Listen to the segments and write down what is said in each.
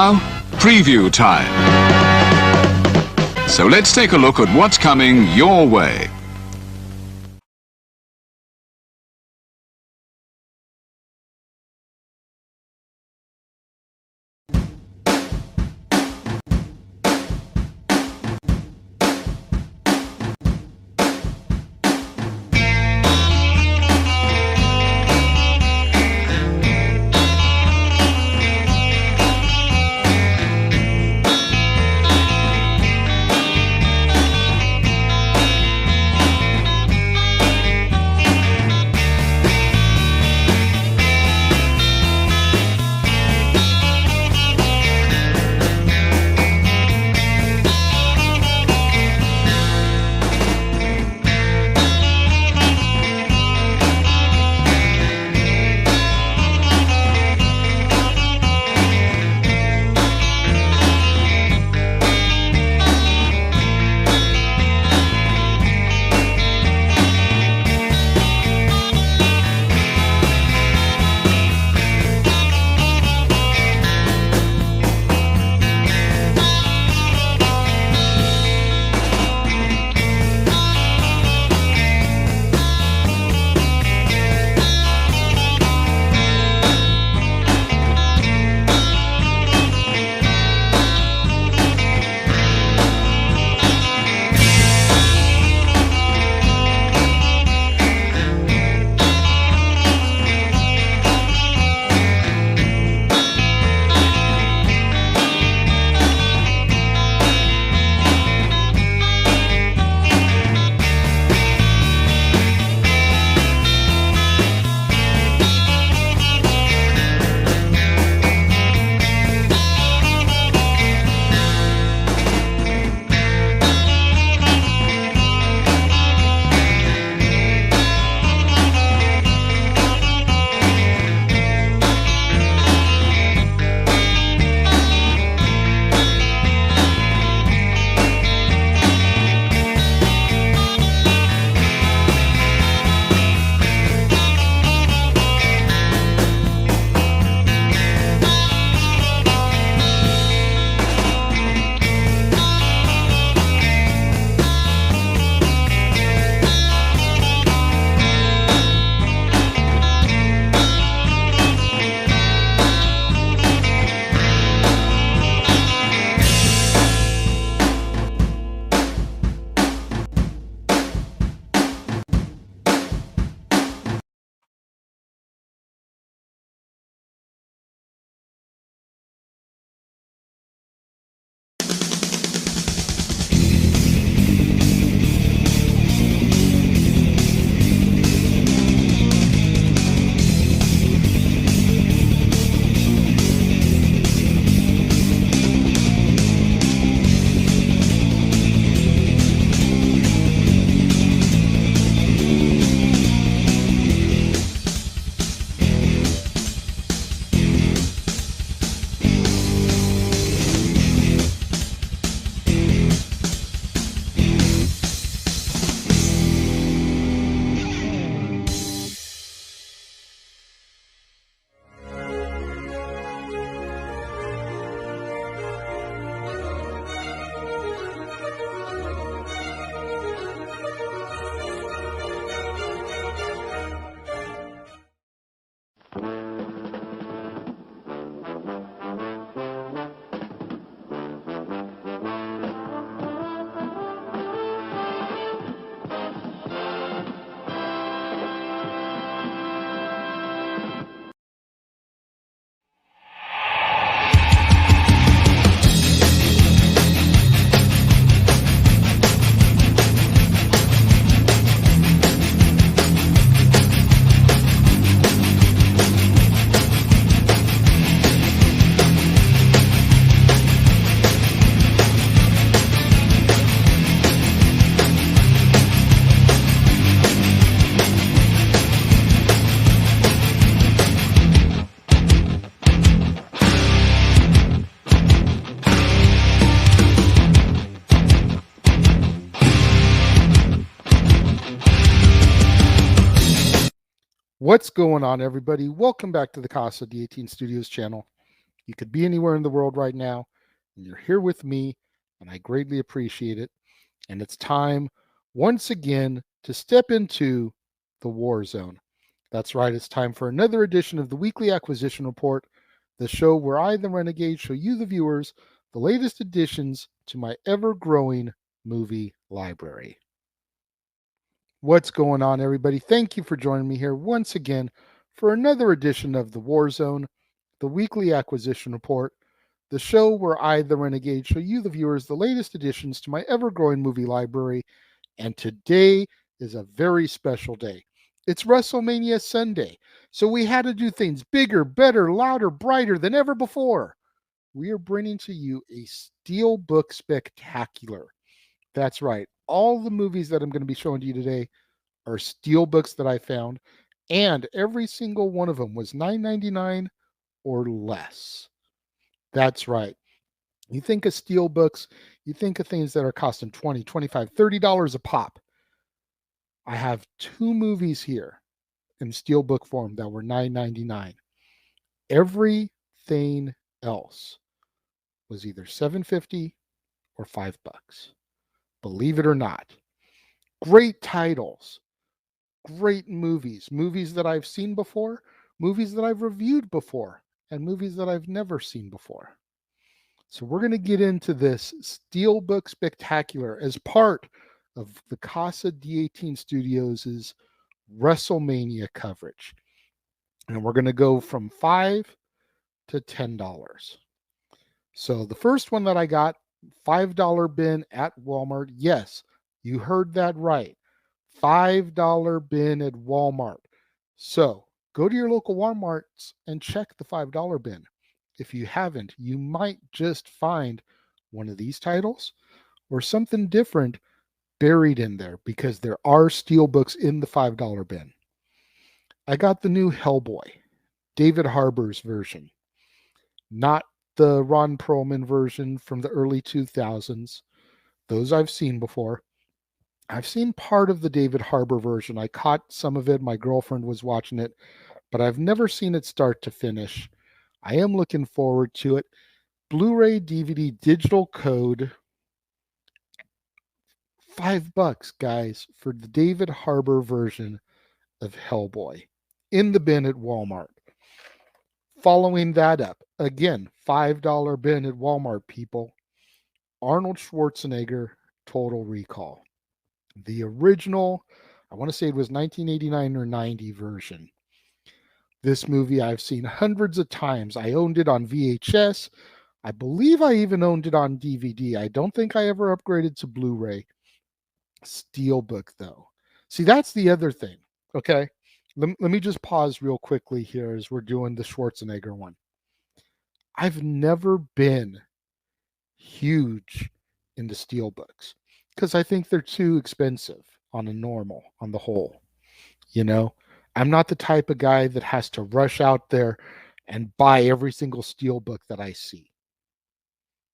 Now, preview time. So let's take a look at what's coming your way. What's going on, everybody? Welcome back to the Casa D18 Studios channel. You could be anywhere in the world right now, and you're here with me, and I greatly appreciate it. And it's time once again to step into the war zone. That's right, it's time for another edition of the Weekly Acquisition Report, the show where I, the Renegade, show you, the viewers, the latest additions to my ever growing movie library. What's going on, everybody? Thank you for joining me here once again for another edition of the War Zone, the Weekly Acquisition Report, the show where I, the Renegade, show you, the viewers, the latest additions to my ever growing movie library. And today is a very special day. It's WrestleMania Sunday, so we had to do things bigger, better, louder, brighter than ever before. We are bringing to you a Steelbook Spectacular. That's right. All the movies that I'm going to be showing to you today are Steelbooks that I found, and every single one of them was $9.99 or less. That's right. You think of Steelbooks, you think of things that are costing $20, $25, $30 a pop. I have two movies here in Steelbook form that were $9.99. Everything else was either $7.50 or $5. Believe it or not. Great titles, great movies, movies that I've seen before, movies that I've reviewed before, and movies that I've never seen before. So we're going to get into this Steelbook Spectacular as part of the Casa D18 Studios' WrestleMania coverage. And we're going to go from $5 to $10. So the first one that I got, $5 bin at Walmart. Yes, you heard that right. $5 bin at Walmart. So go to your local Walmarts and check the $5 bin. If you haven't, you might just find one of these titles or something different buried in there because there are Steelbooks in the $5 bin. I got the new Hellboy, David Harbour's version, not the Ron Perlman version from the early 2000s. Those I've seen before. I've seen part of the David Harbour version. I caught some of it. My girlfriend was watching it, but I've never seen it start to finish. I am looking forward to it. Blu-ray, DVD, digital code. $5, guys, for the David Harbour version of Hellboy in the bin at Walmart. Following that up, again, $5 bin at Walmart, people. Arnold Schwarzenegger, Total Recall. The original, I want to say it was 1989 or 90 version. This movie I've seen hundreds of times. I owned it on VHS. I believe I even owned it on DVD. I don't think I ever upgraded to Blu-ray. Steelbook, though. See, that's the other thing. Okay. Let me just pause real quickly here as we're doing the Schwarzenegger one. I've never been huge into Steelbooks because I think they're too expensive on the whole. You know, I'm not the type of guy that has to rush out there and buy every single Steelbook that I see.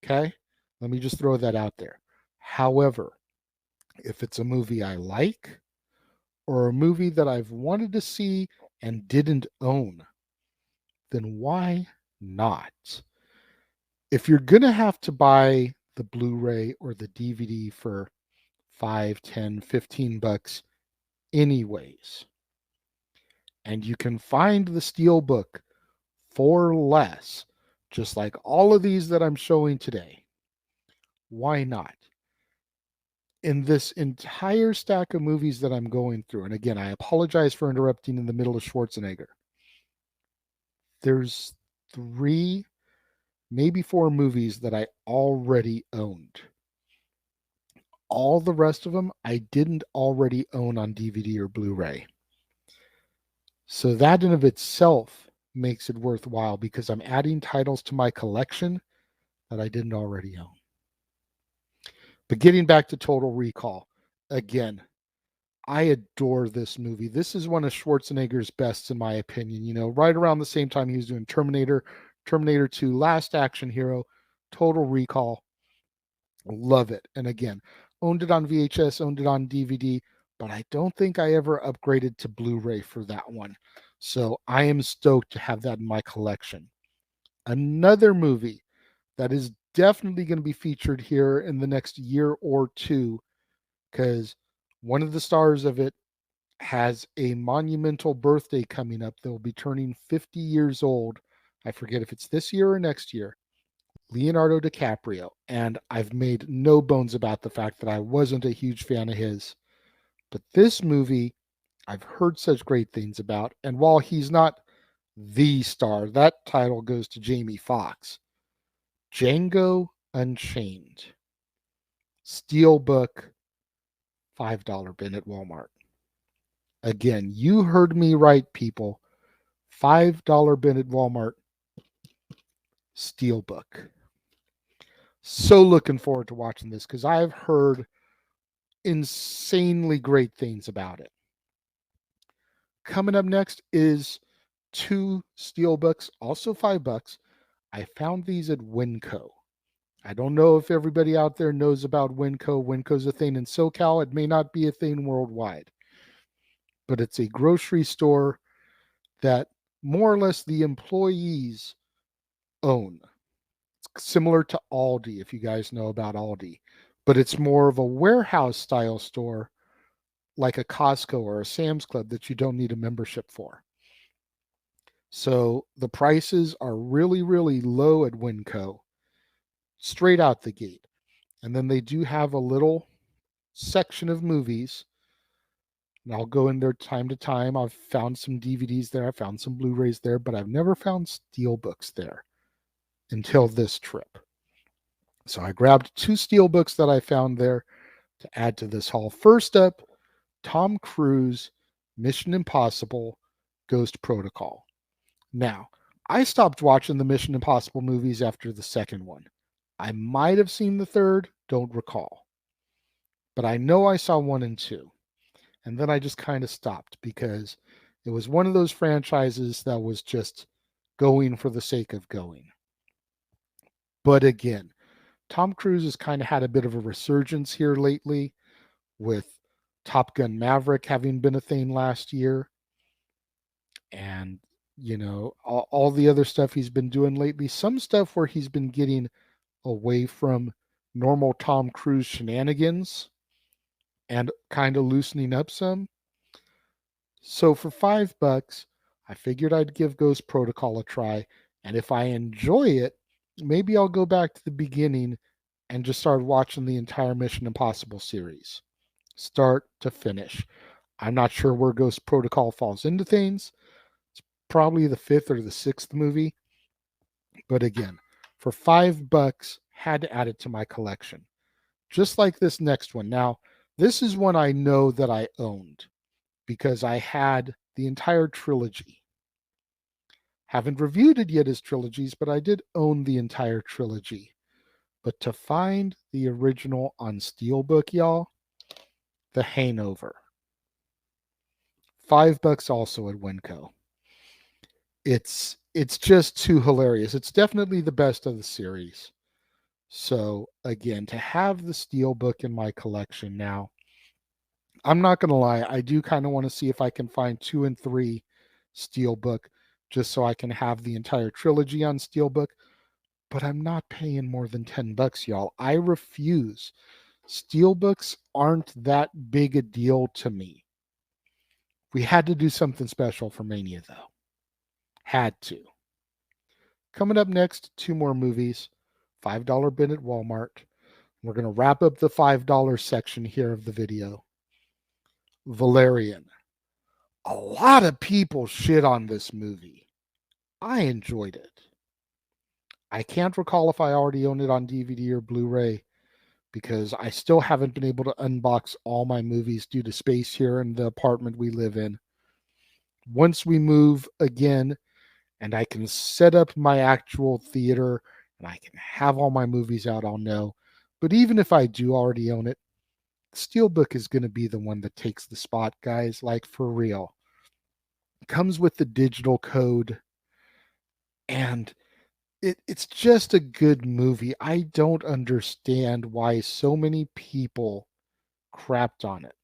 Okay? Let me just throw that out there. However, if it's a movie I like or a movie that I've wanted to see and didn't own, then why not? If you're going to have to buy the Blu-ray or the DVD for $5, $10, $15 anyways, and you can find the Steelbook for less, just like all of these that I'm showing today, why not? In this entire stack of movies that I'm going through, and again, I apologize for interrupting in the middle of Schwarzenegger, there's 3, maybe 4 movies that I already owned. All the rest of them I didn't already own on DVD or Blu-ray. So that in of itself makes it worthwhile because I'm adding titles to my collection that I didn't already own. But getting back to Total Recall, again, I adore this movie. This is one of Schwarzenegger's best, in my opinion. You know, right around the same time he was doing Terminator, Terminator 2, Last Action Hero, Total Recall. Love it. And again, owned it on VHS, owned it on DVD, but I don't think I ever upgraded to Blu-ray for that one. So I am stoked to have that in my collection. Another movie that is definitely going to be featured here in the next year or two, because one of the stars of it has a monumental birthday coming up. They'll be turning 50 years old. I forget if it's this year or next year. Leonardo DiCaprio. And I've made no bones about the fact that I wasn't a huge fan of his. But this movie, I've heard such great things about. And while he's not the star, that title goes to Jamie Foxx. Django Unchained. Steelbook, $5 bin at Walmart. Again, you heard me right, people. $5 bin at Walmart. Steelbook. So looking forward to watching this because I've heard insanely great things about it. Coming up next is 2 Steelbooks, also $5. I found these at Winco. I don't know if everybody out there knows about Winco. Winco's a thing in SoCal. It may not be a thing worldwide, but it's a grocery store that more or less the employees own. It's similar to Aldi, if you guys know about Aldi, but it's more of a warehouse style store like a Costco or a Sam's Club that you don't need a membership for. So the prices are really, really low at Winco, straight out the gate. And then they do have a little section of movies. And I'll go in there time to time. I've found some DVDs there. I found some Blu-rays there, but I've never found Steelbooks there until this trip. So I grabbed 2 Steelbooks that I found there to add to this haul. First up, Tom Cruise, Mission Impossible, Ghost Protocol. Now, I stopped watching the Mission Impossible movies after the second one. I might have seen the third, don't recall. But I know I saw 1 and 2. And then I just kind of stopped because it was one of those franchises that was just going for the sake of going. But again, Tom Cruise has kind of had a bit of a resurgence here lately with Top Gun Maverick having been a thing last year. And, you know, all the other stuff he's been doing lately, some stuff where he's been getting away from normal Tom Cruise shenanigans and kind of loosening up some. So for $5, I figured I'd give Ghost Protocol a try. And if I enjoy it, maybe I'll go back to the beginning and just start watching the entire Mission Impossible series, start to finish. I'm not sure where Ghost Protocol falls into things. It's probably the 5th or the 6th movie. But again, for $5, had to add it to my collection. Just like this next one. Now, this is one I know that I owned because I had the entire trilogy. Haven't reviewed it yet as trilogies, but I did own the entire trilogy. But to find the original on Steelbook, y'all, The Hangover. $5 also at Winco. It's just too hilarious. It's definitely the best of the series. So again, to have the Steelbook in my collection now, I'm not going to lie, I do kind of want to see if I can find 2 and 3 Steelbook just so I can have the entire trilogy on Steelbook, but I'm not paying more than $10, y'all. I refuse. Steelbooks aren't that big a deal to me. We had to do something special for Mania, though. Had to. Coming up next, 2 more movies. $5 bin at Walmart. We're going to wrap up the $5 section here of the video. Valerian. A lot of people shit on this movie. I enjoyed it. I can't recall if I already own it on DVD or Blu-ray because I still haven't been able to unbox all my movies due to space here in the apartment we live in. Once we move again and I can set up my actual theater and I can have all my movies out, I'll know. But even if I do already own it, Steelbook is going to be the one that takes the spot, guys, like for real. It comes with the digital code, and it's just a good movie. I don't understand why so many people crapped on it.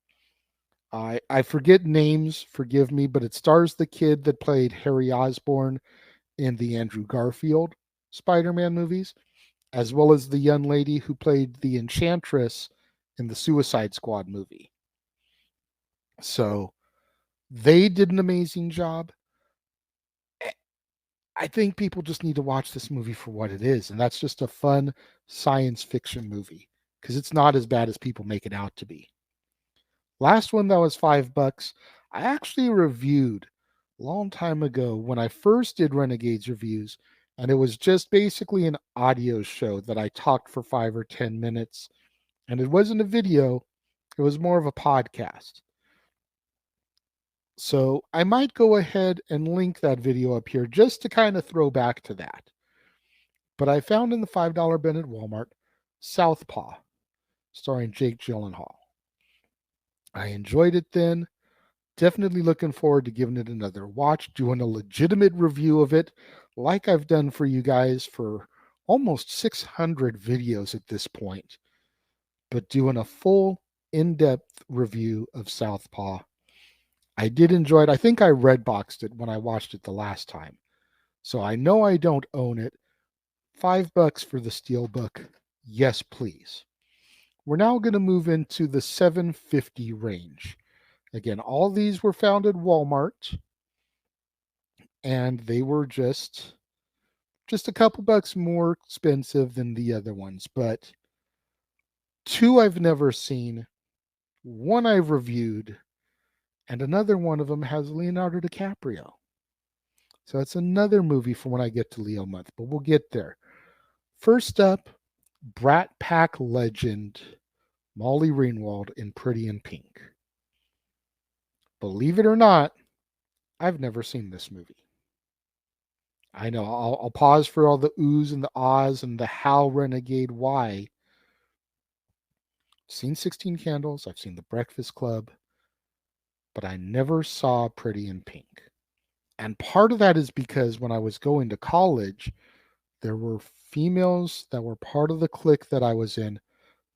I forget names, forgive me, but it stars the kid that played Harry Osborn in the Andrew Garfield Spider-Man movies, as well as the young lady who played the Enchantress in the Suicide Squad movie. So they did an amazing job. I think people just need to watch this movie for what it is, and that's just a fun science fiction movie because it's not as bad as people make it out to be. Last one that was $5, I actually reviewed a long time ago when I first did Renegades reviews, and it was just basically an audio show that I talked for 5 or 10 minutes, and it wasn't a video, it was more of a podcast. So I might go ahead and link that video up here just to kind of throw back to that. But I found in the $5 bin at Walmart, Southpaw, starring Jake Gyllenhaal. I enjoyed it then. Definitely looking forward to giving it another watch, doing a legitimate review of it, like I've done for you guys for almost 600 videos at this point, but doing a full in-depth review of Southpaw. I did enjoy it. I think I redboxed it when I watched it the last time. So I know I don't own it. $5 for the Steelbook. Yes, please. We're now going to move into the $7.50 range. Again, all these were found at Walmart, and they were just a couple bucks more expensive than the other ones. But two I've never seen, one I've reviewed, and another one of them has Leonardo DiCaprio. So it's another movie for when I get to Leo month, but we'll get there. First up, Brat Pack legend Molly Ringwald in Pretty in Pink. Believe it or not, I've never seen this movie. I know, I'll pause for all the oohs and the ahs and the how Renegade why. I've seen 16 Candles, I've seen The Breakfast Club, but I never saw Pretty in Pink. And part of that is because when I was going to college, there were females that were part of the clique that I was in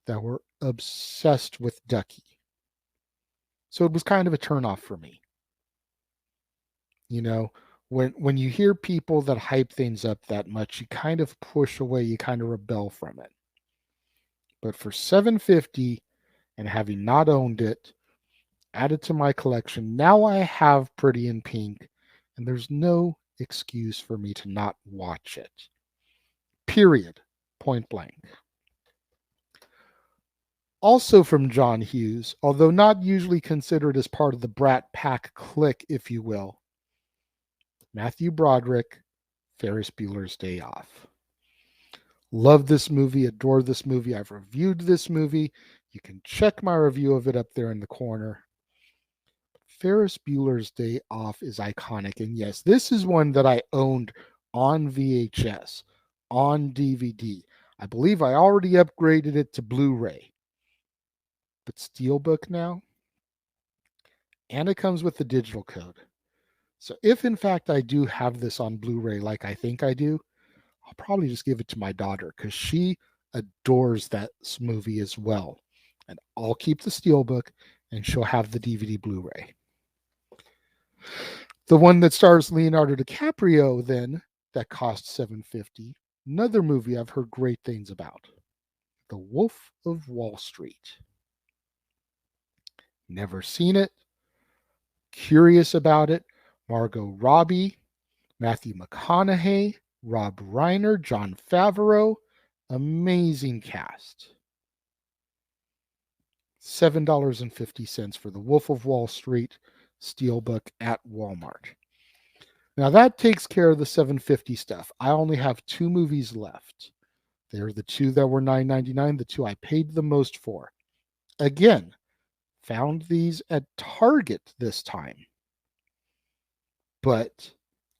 that were obsessed with Ducky. So it was kind of a turnoff for me. You know, when you hear people that hype things up that much, you kind of push away, you kind of rebel from it. But for $7.50 and having not owned it, added to my collection, now I have Pretty in Pink, and there's no excuse for me to not watch it. Period. Point blank. Also from John Hughes, although not usually considered as part of the Brat Pack clique, if you will, Matthew Broderick, Ferris Bueller's Day Off. Love this movie, adore this movie. I've reviewed this movie. You can check my review of it up there in the corner. Ferris Bueller's Day Off is iconic. And yes, this is one that I owned on VHS, on DVD. I believe I already upgraded it to Blu-ray. But Steelbook now, and it comes with the digital code. So if in fact I do have this on Blu-ray like I think I do, I'll probably just give it to my daughter because she adores that movie as well. And I'll keep the Steelbook and she'll have the DVD Blu-ray. The one that stars Leonardo DiCaprio then, that cost $7.50, another movie I've heard great things about. The Wolf of Wall Street. Never seen it. Curious about it. Margot Robbie, Matthew McConaughey, Rob Reiner, Jon Favreau. Amazing cast. $7.50 for The Wolf of Wall Street Steelbook at Walmart. Now that takes care of the $7.50 stuff. I only have two movies left. They're the two that were $9.99, the two I paid the most for. Again, found these at Target this time. But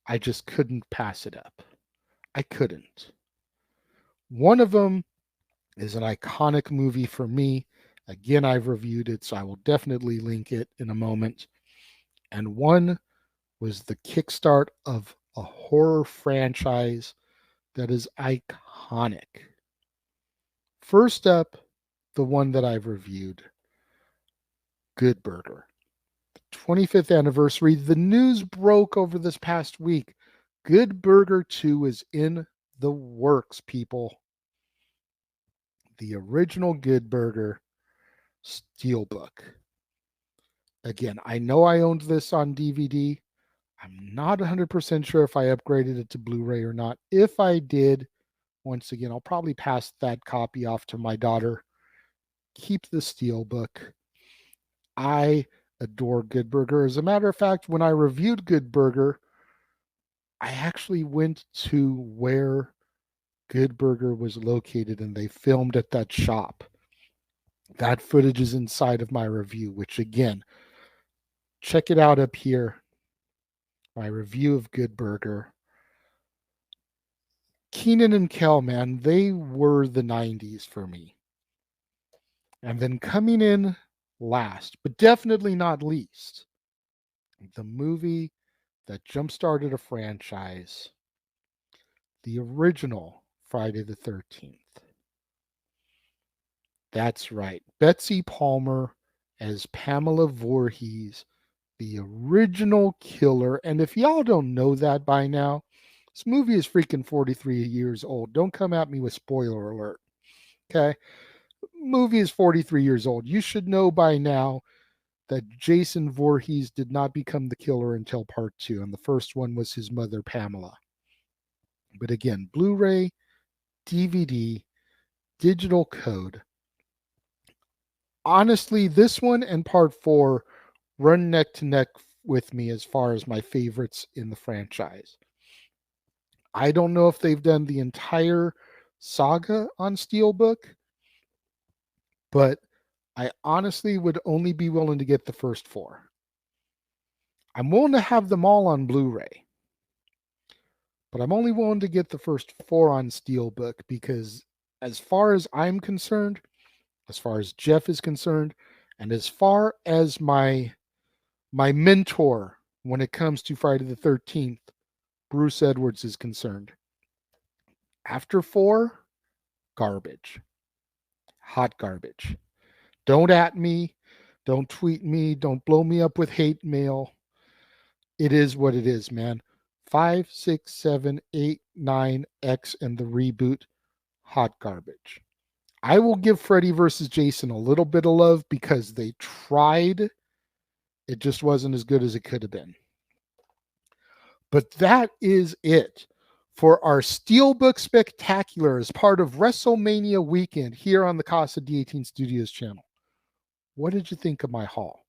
I just couldn't pass it up. I couldn't. One of them is an iconic movie for me. Again, I've reviewed it, so I will definitely link it in a moment. And one was the kickstart of a horror franchise that is iconic. First up, the one that I've reviewed, Good Burger. 25th anniversary. The news broke over this past week. Good Burger 2 is in the works, people. The original Good Burger Steelbook. Again, I know I owned this on DVD. I'm not 100% sure if I upgraded it to Blu-ray or not. If I did, once again, I'll probably pass that copy off to my daughter. Keep the Steelbook. I adore Good Burger. As a matter of fact, when I reviewed Good Burger, I actually went to where Good Burger was located and they filmed at that shop. That footage is inside of my review, which again, check it out up here. My review of Good Burger. Keenan and Kel, man, they were the 90s for me. And then coming in last, but definitely not least, the movie that jump-started a franchise, the original Friday the 13th. That's right. Betsy Palmer as Pamela Voorhees, the original killer. And if y'all don't know that by now, this movie is freaking 43 years old. Don't come at me with spoiler alert. Okay? Movie is 43 years old. You should know by now that Jason Voorhees did not become the killer until part 2, and the first one was his mother, Pamela. But again, Blu-ray, DVD, digital code. Honestly, this one and part 4 run neck to neck with me as far as my favorites in the franchise. I don't know if they've done the entire saga on Steelbook, but I honestly would only be willing to get the first 4. I'm willing to have them all on Blu-ray, but I'm only willing to get the first 4 on Steelbook because as far as I'm concerned, as far as Jeff is concerned, and as far as my mentor when it comes to Friday the 13th, Bruce Edwards, is concerned, after 4, garbage. Hot garbage. Don't at me. Don't tweet me. Don't blow me up with hate mail. It is what it is, man. 5, 6, 7, 8, 9, X, and the reboot, hot garbage. I will give Freddy versus Jason a little bit of love because they tried. It just wasn't as good as it could have been. But that is it for our Steelbook Spectacular as part of WrestleMania weekend here on the Casa D18 Studios channel. What did you think of my haul?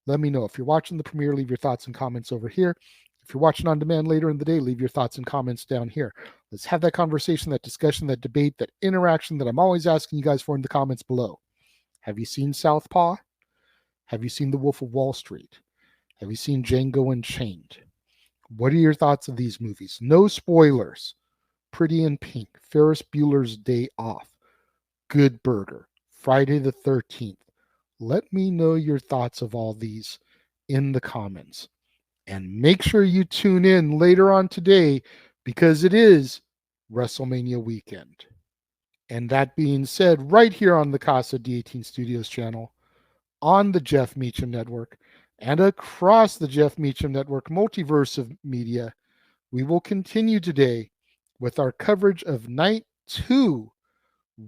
Let me know. If you're watching the premiere, leave your thoughts and comments over here. If you're watching on demand later in the day, leave your thoughts and comments down here. Let's have that conversation, that discussion, that debate, that interaction that I'm always asking you guys for in the comments below. Have you seen Southpaw? Have you seen The Wolf of Wall Street? Have you seen Django Unchained? What are your thoughts of these movies? No spoilers. Pretty in Pink, Ferris Bueller's Day Off, Good Burger, Friday the 13th. Let me know your thoughts of all these in the comments. And make sure you tune in later on today because it is WrestleMania weekend. And that being said, right here on the Casa D18 Studios channel, on the Jeff Meacham Network, and across the Jeff Meacham Network multiverse of media, we will continue today with our coverage of Night 2,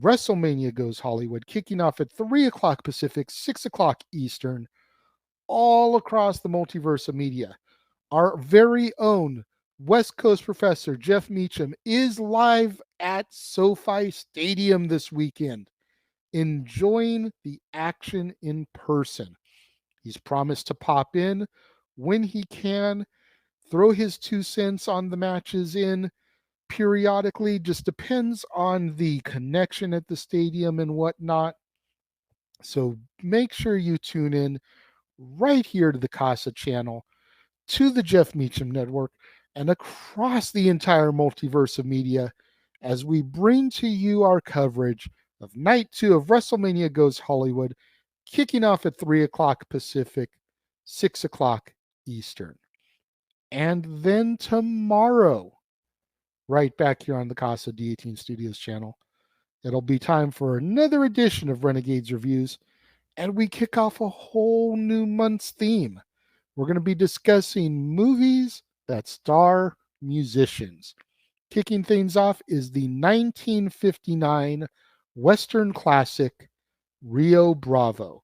WrestleMania Goes Hollywood, kicking off at 3 o'clock Pacific, 6 o'clock Eastern, all across the multiverse of media. Our very own West Coast professor, Jeff Meacham, is live at SoFi Stadium this weekend, enjoying the action in person. He's promised to pop in when he can, throw his 2 cents on the matches in periodically. Just depends on the connection at the stadium and whatnot. So make sure you tune in right here to the Casa channel, to the Jeff Meacham Network, and across the entire multiverse of media as we bring to you our coverage of Night 2 of WrestleMania Goes Hollywood, kicking off at 3 o'clock Pacific, 6 o'clock Eastern. And then tomorrow, right back here on the Casa D18 Studios channel, it'll be time for another edition of Renegades Reviews, and we kick off a whole new month's theme. We're going to be discussing movies that star musicians. Kicking things off is the 1959 Western classic Rio Bravo,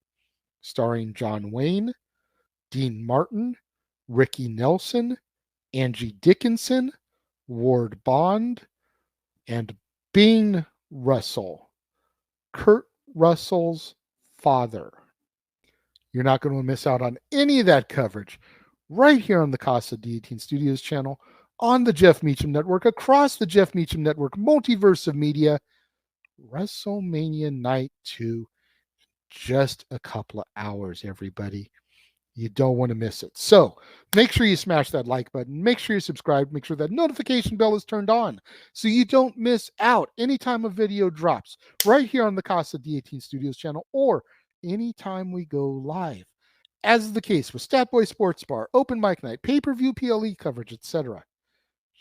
starring John Wayne, Dean Martin, Ricky Nelson, Angie Dickinson, Ward Bond, and Bing Russell, Kurt Russell's father. You're not going to miss out on any of that coverage right here on the Casa D18 Studios channel, on the Jeff Meacham Network, across the Jeff Meacham Network, multiverse of media. WrestleMania Night 2, just a couple of hours, everybody. You don't want to miss it. So make sure you smash that like button. Make sure you subscribe. Make sure that notification bell is turned on so you don't miss out anytime a video drops right here on the Casa D18 Studios channel, or anytime we go live. As is the case with Statboy Sports Bar, Open Mic Night, pay-per-view PLE coverage, etc.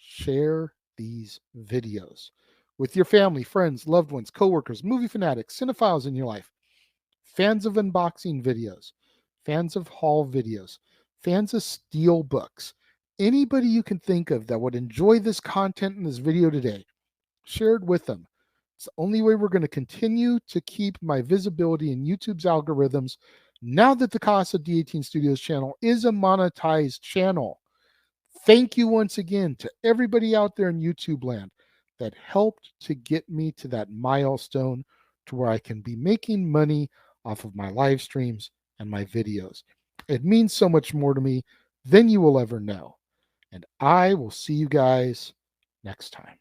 Share these videos with your family, friends, loved ones, coworkers, movie fanatics, cinephiles in your life, fans of unboxing videos, fans of haul videos, fans of Steelbooks, anybody you can think of that would enjoy this content in this video today, share it with them. It's the only way we're going to continue to keep my visibility in YouTube's algorithms now that the Casa D18 Studios channel is a monetized channel. Thank you once again to everybody out there in YouTube land that helped to get me to that milestone to where I can be making money off of my live streams and my videos. It means so much more to me than you will ever know. And I will see you guys next time.